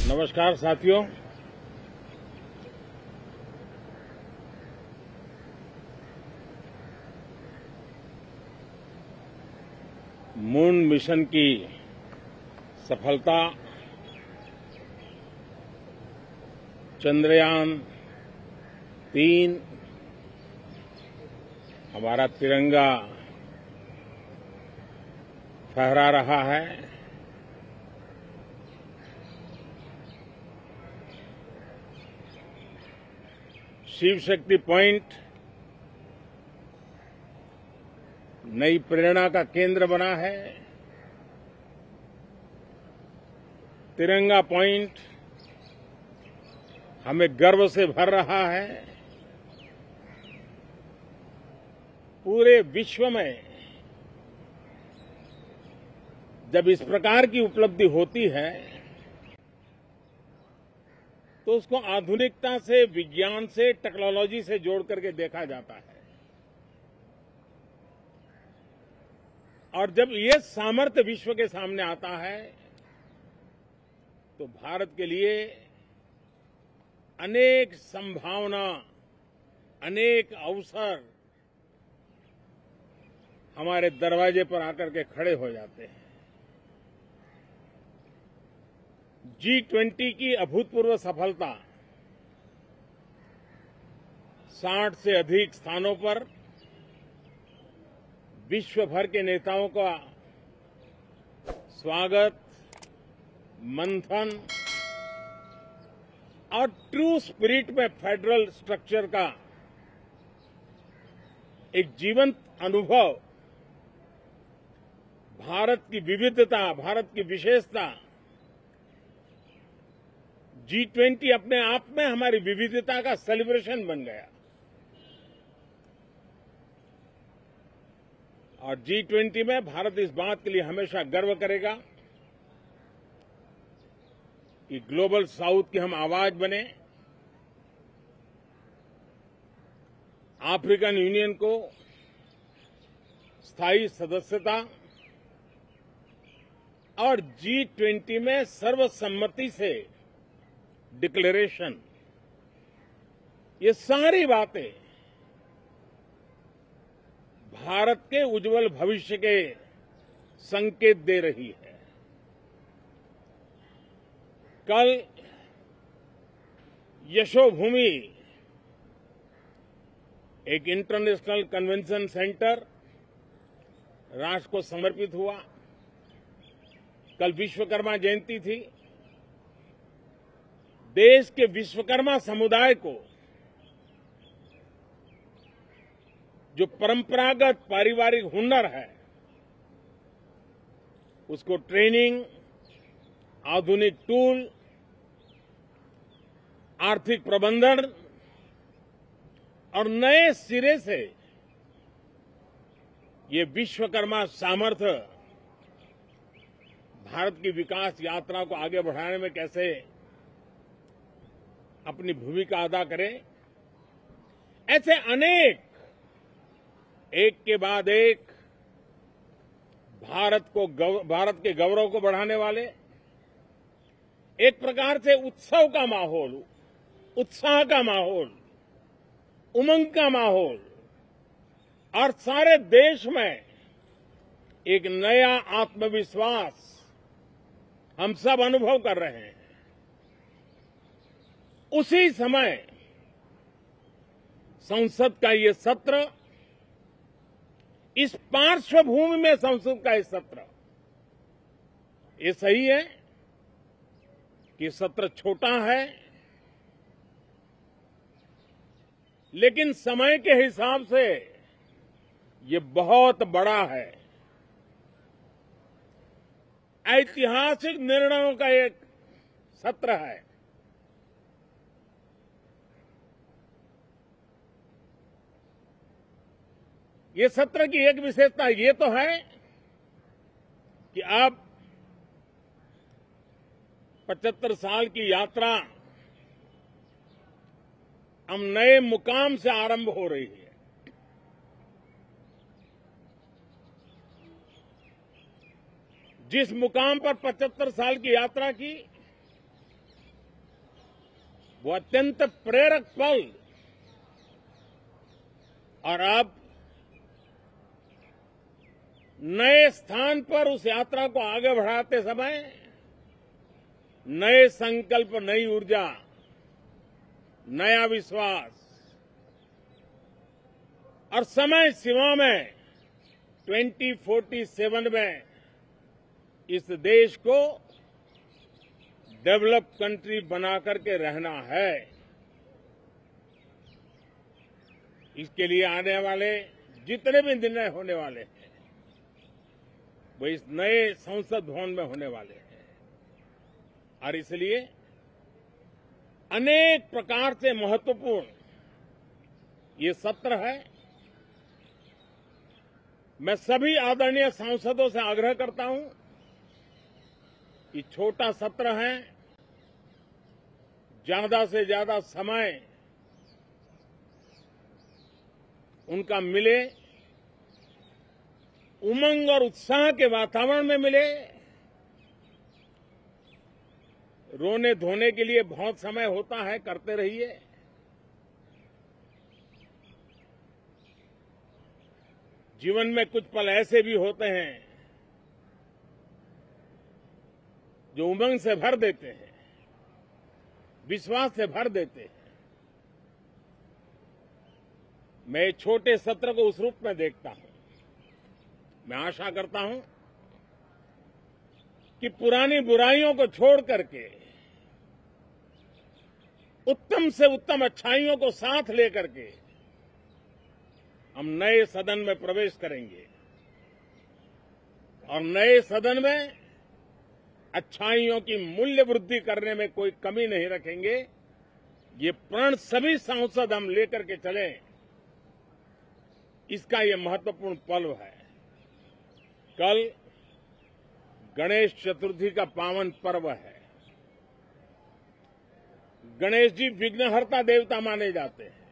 नमस्कार साथियों। Moon mission की सफलता, चंद्रयान 3 हमारा तिरंगा फहरा रहा है। शिव शक्ति पॉइंट नई प्रेरणा का केंद्र बना है। तिरंगा पॉइंट हमें गर्व से भर रहा है। पूरे विश्व में जब इस प्रकार की उपलब्धि होती है तो उसको आधुनिकता से, विज्ञान से, टेक्नोलॉजी से जोड़ करके देखा जाता है। और जब ये सामर्थ्य विश्व के सामने आता है तो भारत के लिए अनेक संभावना, अनेक अवसर हमारे दरवाजे पर आकर के खड़े हो जाते हैं। G20 की अभूतपूर्व सफलता, 60 से अधिक स्थानों पर विश्व भर के नेताओं का स्वागत, मंथन और ट्रू स्पिरिट में फेडरल स्ट्रक्चर का एक जीवंत अनुभव, भारत की विविधता, भारत की विशेषता। G20 अपने आप में हमारी विविधता का सेलिब्रेशन बन गया। और G20 में भारत इस बात के लिए हमेशा गर्व करेगा कि ग्लोबल साउथ की हम आवाज बने। अफ्रीकन यूनियन को स्थायी सदस्यता और G20 में सर्वसम्मति से डिक्लेरेशन, ये सारी बातें भारत के उज्जवल भविष्य के संकेत दे रही है। कल यशोभूमि, एक इंटरनेशनल कन्वेंशन सेंटर राष्ट्र को समर्पित हुआ। कल विश्वकर्मा जयंती थी। देश के विश्वकर्मा समुदाय को जो परंपरागत पारिवारिक हुनर है, उसको ट्रेनिंग, आधुनिक टूल, आर्थिक प्रबंधन और नए सिरे से ये विश्वकर्मा सामर्थ्य भारत की विकास यात्रा को आगे बढ़ाने में कैसे अपनी भूमिका अदा करें। ऐसे अनेक, एक के बाद एक भारत के गौरव को बढ़ाने वाले, एक प्रकार से उत्सव का माहौल, उत्साह का माहौल, उमंग का माहौल और सारे देश में एक नया आत्मविश्वास हम सब अनुभव कर रहे हैं। उसी समय संसद का ये सत्र, इस पार्श्वभूमि में संसद का ये सत्र, ये सही है कि सत्र छोटा है, लेकिन समय के हिसाब से ये बहुत बड़ा है। ऐतिहासिक निर्णयों का एक सत्र है। ये सत्र की एक विशेषता ये तो है कि अब 75 साल की यात्रा हम नए मुकाम से आरंभ हो रही है। जिस मुकाम पर 75 साल की यात्रा की, वो अत्यंत प्रेरक पल और अब नए स्थान पर उस यात्रा को आगे बढ़ाते समय नए संकल्प, नई ऊर्जा, नया विश्वास और समय सीमा में 2047 में इस देश को डेवलप कंट्री बना करके रहना है। इसके लिए आने वाले जितने भी निर्णय होने वाले हैं वो इस नए संसद भवन में होने वाले हैं और इसलिए अनेक प्रकार से महत्वपूर्ण ये सत्र है। मैं सभी आदरणीय सांसदों से आग्रह करता हूं कि छोटा सत्र है, ज्यादा से ज्यादा समय उनका मिले, उमंग और उत्साह के वातावरण में मिले। रोने धोने के लिए बहुत समय होता है, करते रहिए। जीवन में कुछ पल ऐसे भी होते हैं जो उमंग से भर देते हैं, विश्वास से भर देते हैं। मैं छोटे सत्र को उस रूप में देखता हूं। मैं आशा करता हूं कि पुरानी बुराइयों को छोड़ करके उत्तम से उत्तम अच्छाइयों को साथ लेकर के हम नए सदन में प्रवेश करेंगे और नए सदन में अच्छाइयों की मूल्य वृद्धि करने में कोई कमी नहीं रखेंगे। ये प्रण सभी सांसद हम लेकर के चले, इसका ये महत्वपूर्ण पल है। कल गणेश चतुर्थी का पावन पर्व है। गणेश जी विघ्नहर्ता देवता माने जाते हैं।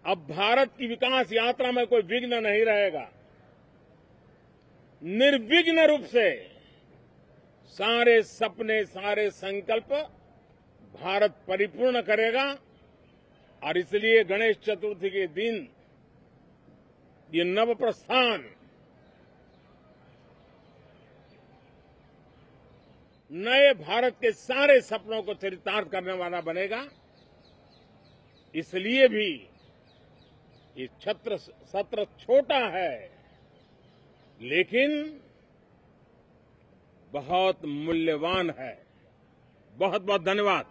अब भारत की विकास यात्रा में कोई विघ्न नहीं रहेगा। निर्विघ्न रूप से सारे सपने, सारे संकल्प भारत परिपूर्ण करेगा और इसलिए गणेश चतुर्थी के दिन ये नव प्रस्थान नए भारत के सारे सपनों को चरितार्थ करने वाला बनेगा। इसलिए भी ये सत्र छोटा है लेकिन बहुत मूल्यवान है। बहुत बहुत धन्यवाद।